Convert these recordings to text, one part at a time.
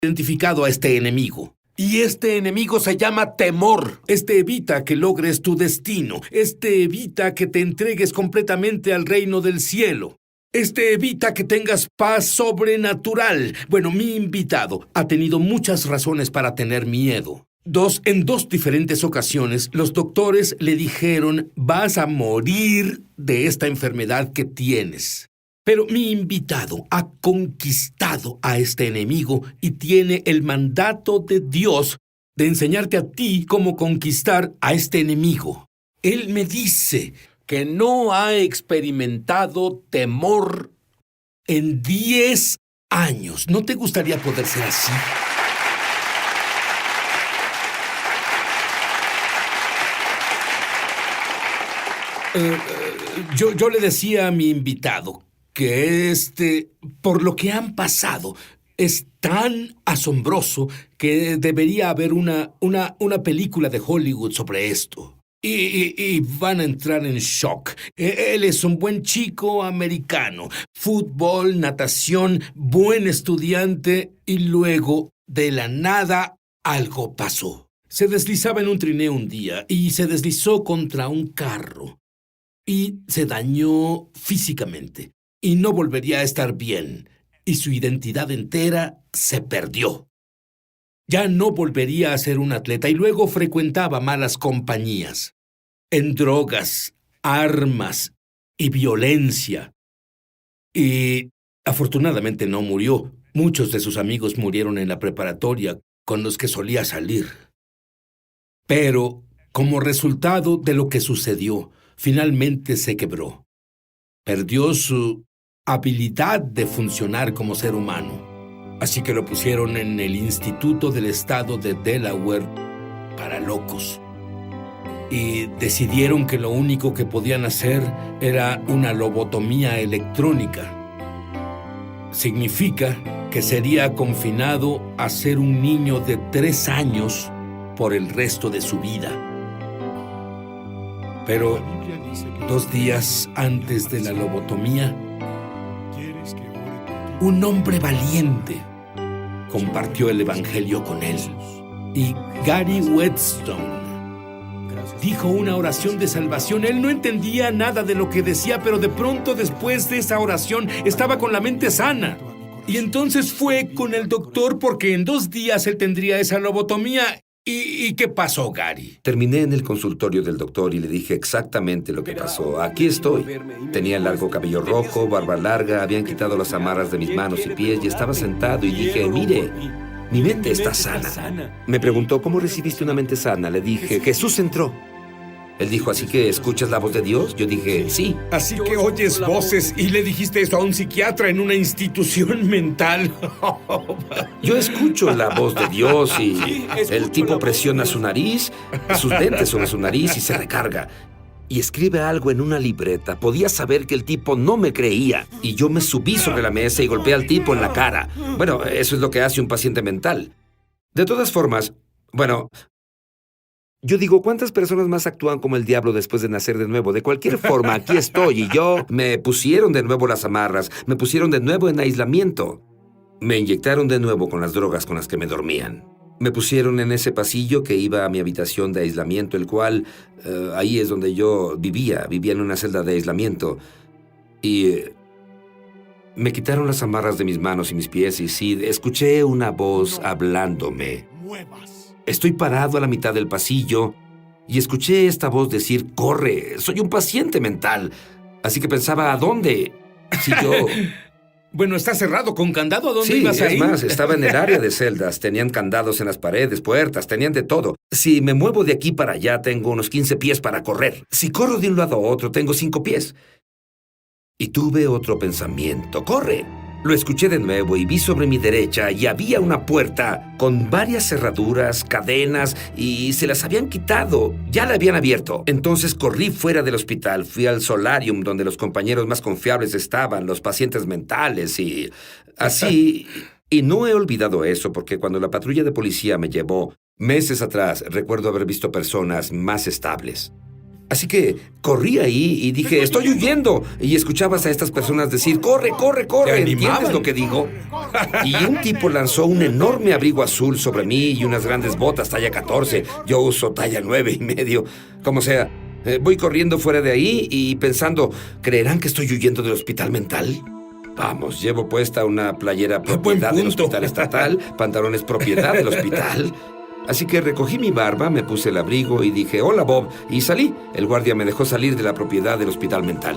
identificado a este enemigo. Y este enemigo se llama temor. Este evita que logres tu destino. Este evita que te entregues completamente al reino del cielo. Este evita que tengas paz sobrenatural. Bueno, mi invitado ha tenido muchas razones para tener miedo. En dos diferentes ocasiones, los doctores le dijeron, vas a morir de esta enfermedad que tienes. Pero mi invitado ha conquistado a este enemigo y tiene el mandato de Dios de enseñarte a ti cómo conquistar a este enemigo. Él me dice que no ha experimentado temor en 10 años. ¿No te gustaría poder ser así? Yo le decía a mi invitado que por lo que han pasado, es tan asombroso que debería haber una película de Hollywood sobre esto. Y van a entrar en shock. Él es un buen chico americano. Fútbol, natación, buen estudiante. Y luego, de la nada, algo pasó. Se deslizaba en un trineo un día y se deslizó contra un carro. Y se dañó físicamente. Y no volvería a estar bien. Y su identidad entera se perdió. Ya no volvería a ser un atleta y luego frecuentaba malas compañías. En drogas, armas y violencia. Y afortunadamente no murió. Muchos de sus amigos murieron en la preparatoria con los que solía salir. Pero, como resultado de lo que sucedió, finalmente se quebró. Perdió su habilidad de funcionar como ser humano. Así que lo pusieron en el Instituto del Estado de Delaware para locos. Y decidieron que lo único que podían hacer era una lobotomía electrónica. Significa que sería confinado a ser un niño de 3 años por el resto de su vida. Pero 2 días antes de la lobotomía, un hombre valiente compartió el evangelio con él. Y Gary Whetstone dijo una oración de salvación. Él no entendía nada de lo que decía, pero de pronto, después de esa oración, estaba con la mente sana. Y entonces fue con el doctor porque en 2 días él tendría esa lobotomía. ¿Y qué pasó, Gary? Terminé en el consultorio del doctor y le dije exactamente lo que pasó. Aquí estoy. Tenía largo cabello rojo, barba larga, habían quitado las amarras de mis manos y pies y estaba sentado y dije, mire, mi mente está sana. Me preguntó, ¿cómo recibiste una mente sana? Le dije, Jesús entró. Él dijo, ¿así que escuchas la voz de Dios? Yo dije, sí. Así que oyes voces y le dijiste eso a un psiquiatra en una institución mental. Yo escucho la voz de Dios y el tipo presiona su nariz, sus dentes sobre su nariz y se recarga. Y escribe algo en una libreta. Podía saber que el tipo no me creía. Y yo me subí sobre la mesa y golpeé al tipo en la cara. Bueno, eso es lo que hace un paciente mental. De todas formas, yo digo, ¿cuántas personas más actúan como el diablo después de nacer de nuevo? De cualquier forma, aquí estoy y me pusieron de nuevo las amarras, me pusieron de nuevo en aislamiento. Me inyectaron de nuevo con las drogas con las que me dormían. Me pusieron en ese pasillo que iba a mi habitación de aislamiento, el cual, ahí es donde yo vivía en una celda de aislamiento. Y me quitaron las amarras de mis manos y mis pies y sí, escuché una voz hablándome. Estoy parado a la mitad del pasillo y escuché esta voz decir, corre, soy un paciente mental. Así que pensaba, ¿a dónde? Si yo... Bueno, está cerrado con candado. ¿A dónde ibas a ir? Sí, es más, estaba en el área de celdas. Tenían candados en las paredes, puertas, tenían de todo. Si me muevo de aquí para allá, tengo unos 15 pies para correr. Si corro de un lado a otro, tengo 5 pies. Y tuve otro pensamiento. ¡Corre! Lo escuché de nuevo y vi sobre mi derecha y había una puerta con varias cerraduras, cadenas y se las habían quitado. Ya la habían abierto. Entonces corrí fuera del hospital. Fui al solarium donde los compañeros más confiables estaban, los pacientes mentales y así. Y no he olvidado eso porque cuando la patrulla de policía me llevó meses atrás, recuerdo haber visto personas más estables. Así que corrí ahí y dije, ¡estoy huyendo! Y escuchabas a estas personas decir, ¡corre, corre, corre! Te ¿Entiendes animaban. lo que digo? Y un tipo lanzó un enorme abrigo azul sobre mí y unas grandes botas talla 14. Yo uso talla 9.5. Como sea, voy corriendo fuera de ahí y pensando, ¿creerán que estoy huyendo del hospital mental? Vamos, llevo puesta una playera propiedad del punto. hospital estatal, pantalones propiedad del hospital. Así que recogí mi barba, me puse el abrigo y dije, hola Bob, y salí. El guardia me dejó salir de la propiedad del hospital mental.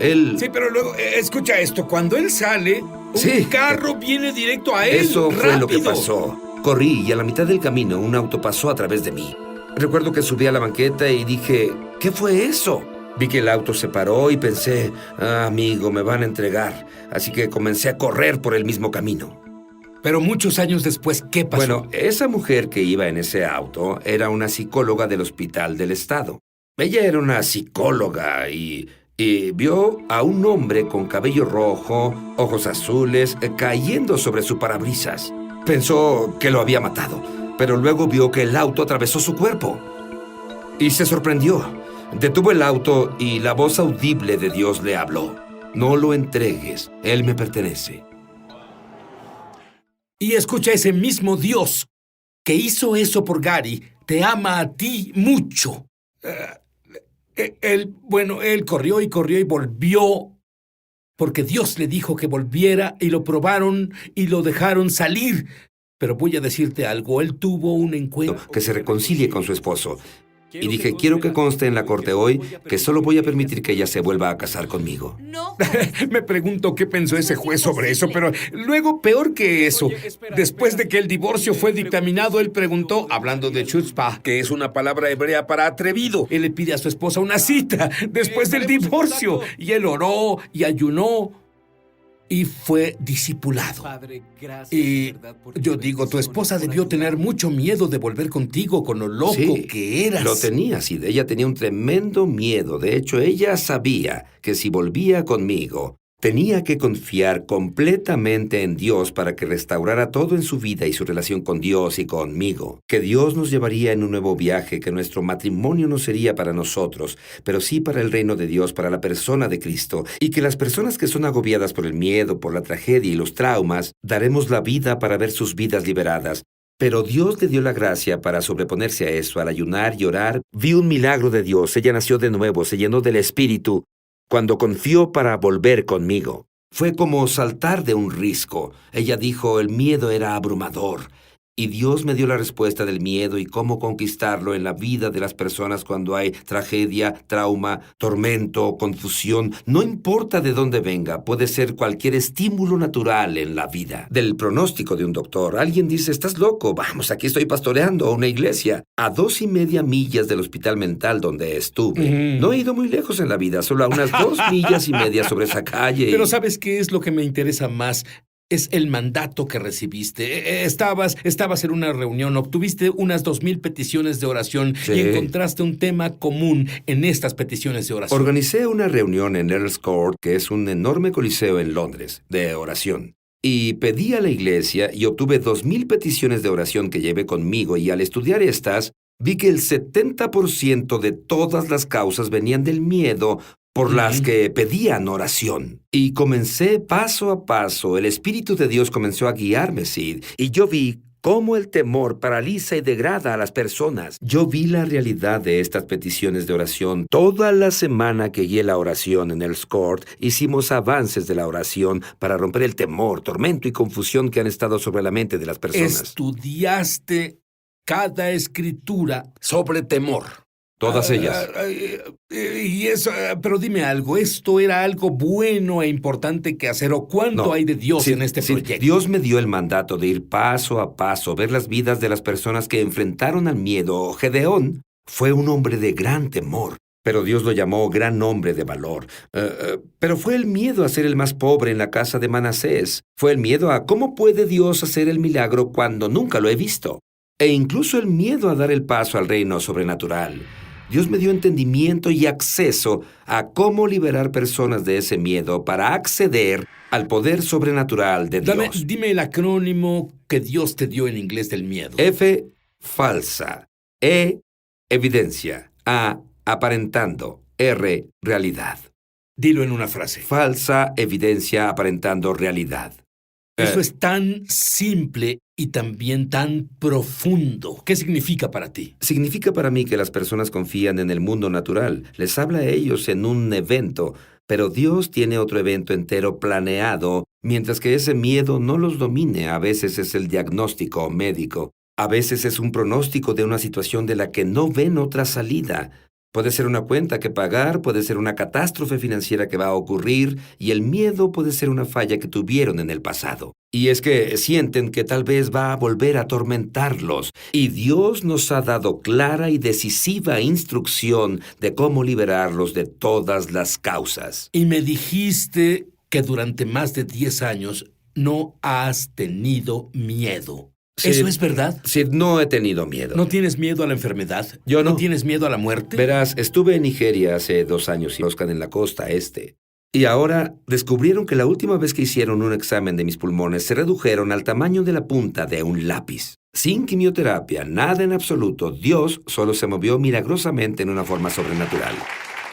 Él... Sí, pero luego, escucha esto. Cuando él sale, Sí. un carro viene directo a él. Eso fue lo que ¡Rápido! pasó. Corrí y a la mitad del camino un auto pasó a través de mí. Recuerdo que subí a la banqueta y dije, ¿qué fue eso? Vi que el auto se paró y pensé, amigo, me van a entregar. Así que comencé a correr por el mismo camino. Pero muchos años después, ¿qué pasó? Bueno, esa mujer que iba en ese auto era una psicóloga del hospital del estado. Ella era una psicóloga y vio a un hombre con cabello rojo, ojos azules, cayendo sobre su parabrisas. Pensó que lo había matado, pero luego vio que el auto atravesó su cuerpo. Y se sorprendió. Detuvo el auto y la voz audible de Dios le habló. No lo entregues, él me pertenece. Y escucha, ese mismo Dios que hizo eso por Gary, te ama a ti mucho. Él corrió y volvió porque Dios le dijo que volviera y lo probaron y lo dejaron salir. Pero voy a decirte algo, él tuvo un encuentro. Que se reconcilie con su esposo. Y dije, quiero que conste en la corte hoy que solo voy a permitir que ella se vuelva a casar conmigo. No. Me pregunto qué pensó ese juez sobre eso, pero luego, peor que eso, después de que el divorcio fue dictaminado, él preguntó, hablando de chutzpah, que es una palabra hebrea para atrevido, él le pide a su esposa una cita después del divorcio, y él oró y ayunó y fue discipulado. Padre, gracias, Y ¿verdad? Porque yo tu digo, tu bendición esposa me debió ayuda. tener mucho miedo de volver contigo con lo loco Sí, que eras. Lo tenía, sí. Ella tenía un tremendo miedo. De hecho, ella sabía que si volvía conmigo, tenía que confiar completamente en Dios para que restaurara todo en su vida y su relación con Dios y conmigo. Que Dios nos llevaría en un nuevo viaje, que nuestro matrimonio no sería para nosotros, pero sí para el reino de Dios, para la persona de Cristo, y que las personas que son agobiadas por el miedo, por la tragedia y los traumas, daremos la vida para ver sus vidas liberadas. Pero Dios le dio la gracia para sobreponerse a eso. Al ayunar y orar, vi un milagro de Dios. Ella nació de nuevo, se llenó del Espíritu, cuando confió para volver conmigo. Fue como saltar de un risco. Ella dijo, el miedo era abrumador. Y Dios me dio la respuesta del miedo y cómo conquistarlo en la vida de las personas cuando hay tragedia, trauma, tormento, confusión. No importa de dónde venga, puede ser cualquier estímulo natural en la vida. Del pronóstico de un doctor, alguien dice, estás loco, vamos, aquí estoy pastoreando una iglesia. A 2.5 millas del hospital mental donde estuve. No he ido muy lejos en la vida, solo a unas 2.5 millas sobre esa calle. Pero ¿sabes qué es lo que me interesa más? Es el mandato que recibiste. Estabas en una reunión, obtuviste unas 2,000 peticiones de oración Sí. y encontraste un tema común en estas peticiones de oración. Organicé una reunión en Earl's Court, que es un enorme coliseo en Londres, de oración. Y pedí a la iglesia y obtuve 2,000 peticiones de oración que llevé conmigo, y al estudiar estas, vi que el 70% de todas las causas venían del miedo por las que pedían oración. Y comencé paso a paso. El Espíritu de Dios comenzó a guiarme, Sid, y yo vi cómo el temor paraliza y degrada a las personas. Yo vi la realidad de estas peticiones de oración. Toda la semana que guié la oración en el Court, hicimos avances de la oración para romper el temor, tormento y confusión que han estado sobre la mente de las personas. Estudiaste cada escritura sobre temor. Todas ellas. Y eso, pero dime algo, ¿esto era algo bueno e importante que hacer o cuánto No. hay de Dios Sí, en este sí, proyecto? Dios me dio el mandato de ir paso a paso, ver las vidas de las personas que enfrentaron al miedo. Gedeón fue un hombre de gran temor, pero Dios lo llamó gran hombre de valor. Pero fue el miedo a ser el más pobre en la casa de Manasés. Fue el miedo a cómo puede Dios hacer el milagro cuando nunca lo he visto. E incluso el miedo a dar el paso al reino sobrenatural. Dios me dio entendimiento y acceso a cómo liberar personas de ese miedo para acceder al poder sobrenatural de Dios. Dime el acrónimo que Dios te dio en inglés del miedo. F, falsa. E, evidencia. A, aparentando, realidad. Dilo en una frase. Falsa evidencia aparentando realidad. Eso es tan simple y también tan profundo. ¿Qué significa para ti? Significa para mí que las personas confían en el mundo natural. Les habla a ellos en un evento, pero Dios tiene otro evento entero planeado, mientras que ese miedo no los domine. A veces es el diagnóstico médico. A veces es un pronóstico de una situación de la que no ven otra salida. Puede ser una cuenta que pagar, puede ser una catástrofe financiera que va a ocurrir, y el miedo puede ser una falla que tuvieron en el pasado. Y es que sienten que tal vez va a volver a atormentarlos. Y Dios nos ha dado clara y decisiva instrucción de cómo liberarlos de todas las causas. Y me dijiste que durante más de 10 años no has tenido miedo. Sí, ¿Eso es verdad? Sí, no he tenido miedo. ¿No tienes miedo a la enfermedad? Yo no. ¿No tienes miedo a la muerte? Verás, estuve en Nigeria hace 2 años y Oscar en la costa este. Y ahora descubrieron que la última vez que hicieron un examen de mis pulmones se redujeron al tamaño de la punta de un lápiz. Sin quimioterapia, nada en absoluto, Dios solo se movió milagrosamente en una forma sobrenatural.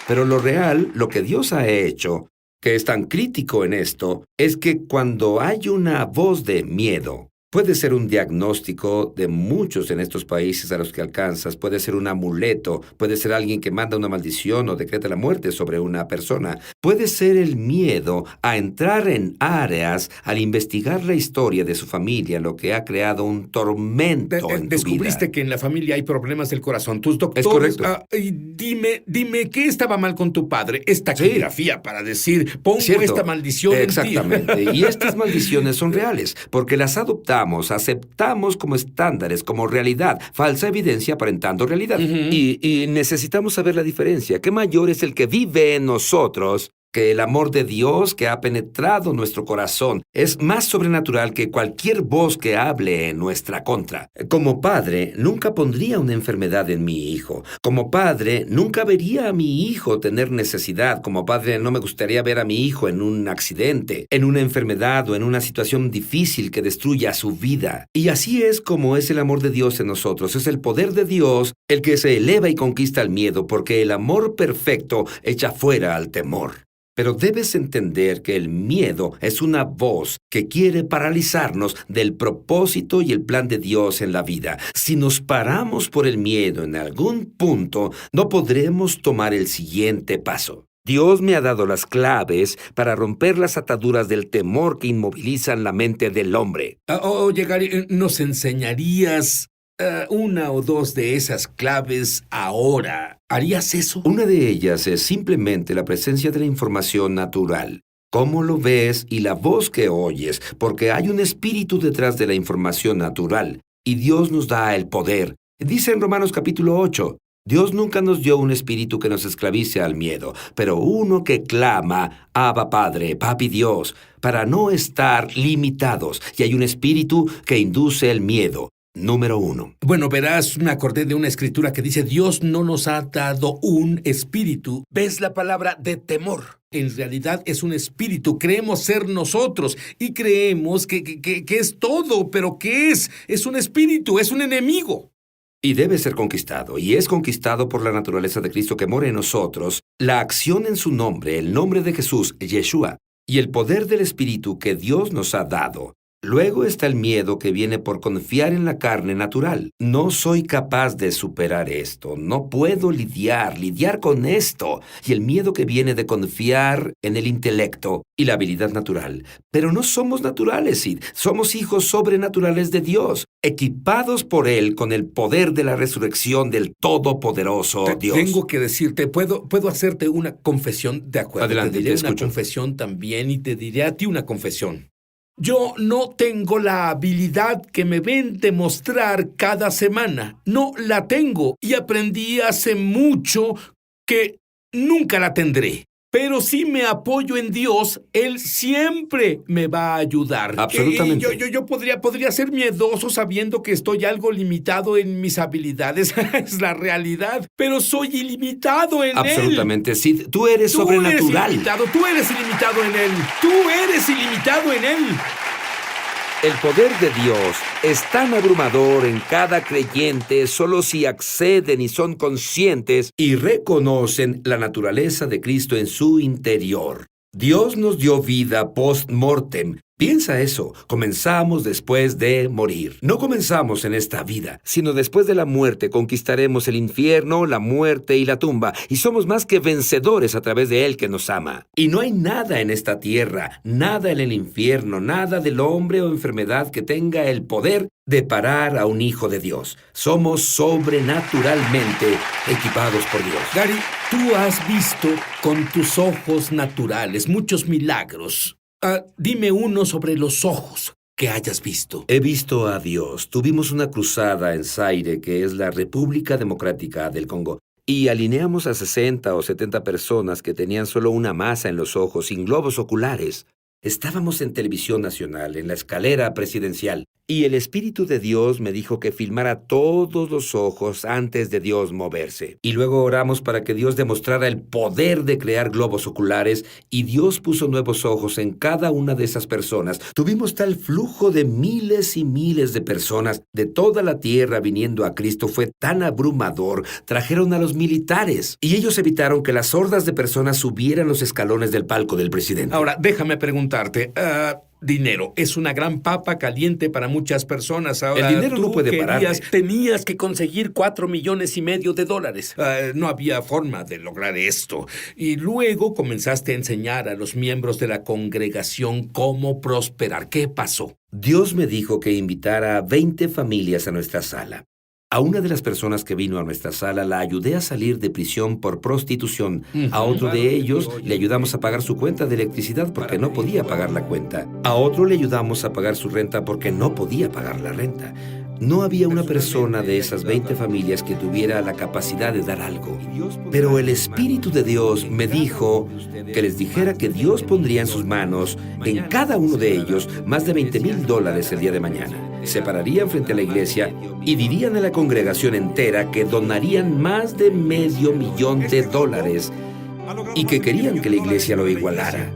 Pero lo real, lo que Dios ha hecho, que es tan crítico en esto, es que cuando hay una voz de miedo, puede ser un diagnóstico de muchos en estos países a los que alcanzas, puede ser un amuleto, puede ser alguien que manda una maldición o decreta la muerte sobre una persona, puede ser el miedo a entrar en áreas al investigar la historia de su familia, lo que ha creado un tormento en tu vida. Descubriste que en la familia hay problemas del corazón. Tus doctores... Es correcto. Y dime, ¿qué estaba mal con tu padre? Esta Sí. taquigrafía para decir, pongo Cierto. esta maldición en ti. Exactamente. Y estas maldiciones son reales, porque las aceptamos como estándares, como realidad, falsa evidencia aparentando realidad. Y necesitamos saber la diferencia. ¿Qué mayor es el que vive en nosotros que el amor de Dios que ha penetrado nuestro corazón? Es más sobrenatural que cualquier voz que hable en nuestra contra. Como padre, nunca pondría una enfermedad en mi hijo. Como padre, nunca vería a mi hijo tener necesidad. Como padre, no me gustaría ver a mi hijo en un accidente, en una enfermedad o en una situación difícil que destruya su vida. Y así es como es el amor de Dios en nosotros. Es el poder de Dios el que se eleva y conquista el miedo, porque el amor perfecto echa fuera al temor. Pero debes entender que el miedo es una voz que quiere paralizarnos del propósito y el plan de Dios en la vida. Si nos paramos por el miedo en algún punto, no podremos tomar el siguiente paso. Dios me ha dado las claves para romper las ataduras del temor que inmovilizan la mente del hombre. Oye, Gary, ¿nos enseñarías una o dos de esas claves ahora? ¿Harías eso? Una de ellas es simplemente la presencia de la información natural. Cómo lo ves y la voz que oyes, porque hay un espíritu detrás de la información natural, y Dios nos da el poder. Dice en Romanos capítulo 8, Dios nunca nos dio un espíritu que nos esclavice al miedo, pero uno que clama, Abba Padre, Papi Dios, para no estar limitados, y hay un espíritu que induce el miedo. Número 1. Bueno, verás, me acordé de una escritura que dice, Dios no nos ha dado un espíritu. ¿Ves la palabra de temor? En realidad es un espíritu. Creemos ser nosotros y creemos que es todo, pero ¿qué es? Es un espíritu, es un enemigo. Y debe ser conquistado, y es conquistado por la naturaleza de Cristo que mora en nosotros, la acción en su nombre, el nombre de Jesús, Yeshua, y el poder del Espíritu que Dios nos ha dado. Luego está el miedo que viene por confiar en la carne natural. No soy capaz de superar esto, no puedo lidiar con esto. Y el miedo que viene de confiar en el intelecto y la habilidad natural. Pero no somos naturales, Sid. Somos hijos sobrenaturales de Dios, equipados por Él con el poder de la resurrección del Todopoderoso Dios. Tengo que decirte, ¿puedo hacerte una confesión? De acuerdo, Adelante, te diré te una escucho. confesión también y te diré a ti una confesión. Yo no tengo la habilidad que me ven demostrar cada semana. No la tengo y aprendí hace mucho que nunca la tendré. Pero si me apoyo en Dios, Él siempre me va a ayudar. Absolutamente. Yo podría ser miedoso sabiendo que estoy algo limitado en mis habilidades. Es la realidad. Pero soy ilimitado en Él. Absolutamente, Sid. Tú eres sobrenatural. Tú eres ilimitado en Él. Tú eres ilimitado en Él. El poder de Dios es tan abrumador en cada creyente solo si acceden y son conscientes y reconocen la naturaleza de Cristo en su interior. Dios nos dio vida post-mortem. Piensa eso, comenzamos después de morir. No comenzamos en esta vida, sino después de la muerte conquistaremos el infierno, la muerte y la tumba, y somos más que vencedores a través de Él que nos ama. Y no hay nada en esta tierra, nada en el infierno, nada del hombre o enfermedad que tenga el poder de parar a un hijo de Dios. Somos sobrenaturalmente equipados por Dios. Gary, tú has visto con tus ojos naturales muchos milagros. Dime uno sobre los ojos que hayas visto. He visto a Dios. Tuvimos una cruzada en Zaire, que es la República Democrática del Congo, y alineamos a 60 o 70 personas que tenían solo una masa en los ojos, sin globos oculares. Estábamos en televisión nacional, en la escalera presidencial, y el Espíritu de Dios me dijo que filmara todos los ojos antes de Dios moverse. Y luego oramos para que Dios demostrara el poder de crear globos oculares, y Dios puso nuevos ojos en cada una de esas personas. Tuvimos tal flujo de miles y miles de personas de toda la tierra viniendo a Cristo. Fue tan abrumador. Trajeron a los militares, y ellos evitaron que las hordas de personas subieran los escalones del palco del presidente. Ahora, déjame preguntarte. Dinero es una gran papa caliente para muchas personas. Ahora, el dinero no puede pararte. Tenías que conseguir $4,5 millones. No había forma de lograr esto. Y luego comenzaste a enseñar a los miembros de la congregación cómo prosperar. ¿Qué pasó? Dios me dijo que invitara a 20 familias a nuestra sala. A una de las personas que vino a nuestra sala la ayudé a salir de prisión por prostitución. A otro de ellos le ayudamos a pagar su cuenta de electricidad porque no podía pagar la cuenta. A otro le ayudamos a pagar su renta porque no podía pagar la renta. No había una persona de esas 20 familias que tuviera la capacidad de dar algo. Pero el Espíritu de Dios me dijo que les dijera que Dios pondría en sus manos, en cada uno de ellos, más de $20,000 el día de mañana. Se pararían frente a la iglesia y dirían a la congregación entera que donarían más de $500,000 y que querían que la iglesia lo igualara.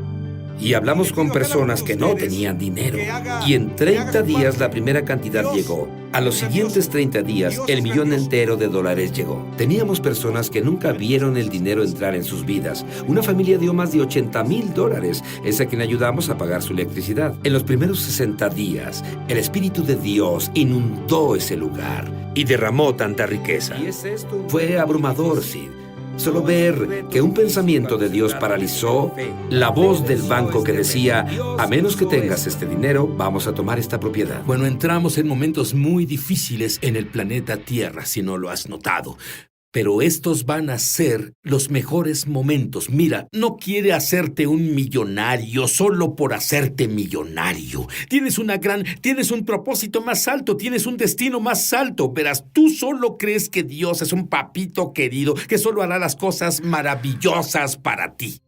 Y hablamos con personas que no tenían dinero. Y en 30 días la primera cantidad llegó. A los siguientes 30 días, el $1,000,000 entero de dólares llegó. Teníamos personas que nunca vieron el dinero entrar en sus vidas. Una familia dio más de $80,000. Es a quien ayudamos a pagar su electricidad. En los primeros 60 días, el Espíritu de Dios inundó ese lugar y derramó tanta riqueza. Fue abrumador, Sid. Solo ver que un pensamiento de Dios paralizó la voz del banco que decía, a menos que tengas este dinero, vamos a tomar esta propiedad. Bueno, entramos en momentos muy difíciles en el planeta Tierra, si no lo has notado. Pero estos van a ser los mejores momentos. Mira, no quiere hacerte un millonario solo por hacerte millonario. Tienes un propósito más alto, tienes un destino más alto. Verás, tú solo crees que Dios es un papito querido que solo hará las cosas maravillosas para ti.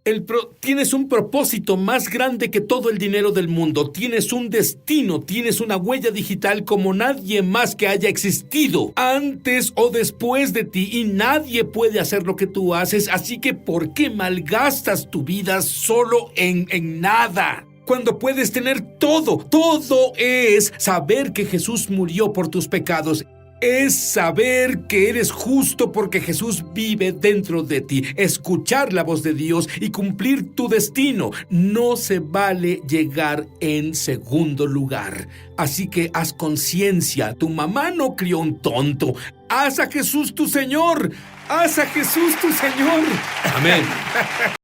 Tienes un propósito más grande que todo el dinero del mundo. Tienes un destino, tienes una huella digital como nadie más que haya existido antes o después de ti, y nadie puede hacer lo que tú haces, así que ¿por qué malgastas tu vida solo en nada? Cuando puedes tener todo. Todo es saber que Jesús murió por tus pecados. Es saber que eres justo porque Jesús vive dentro de ti. Escuchar la voz de Dios y cumplir tu destino. No se vale llegar en segundo lugar. Así que haz conciencia. Tu mamá no crió un tonto. Haz a Jesús tu Señor. Haz a Jesús tu Señor. Amén.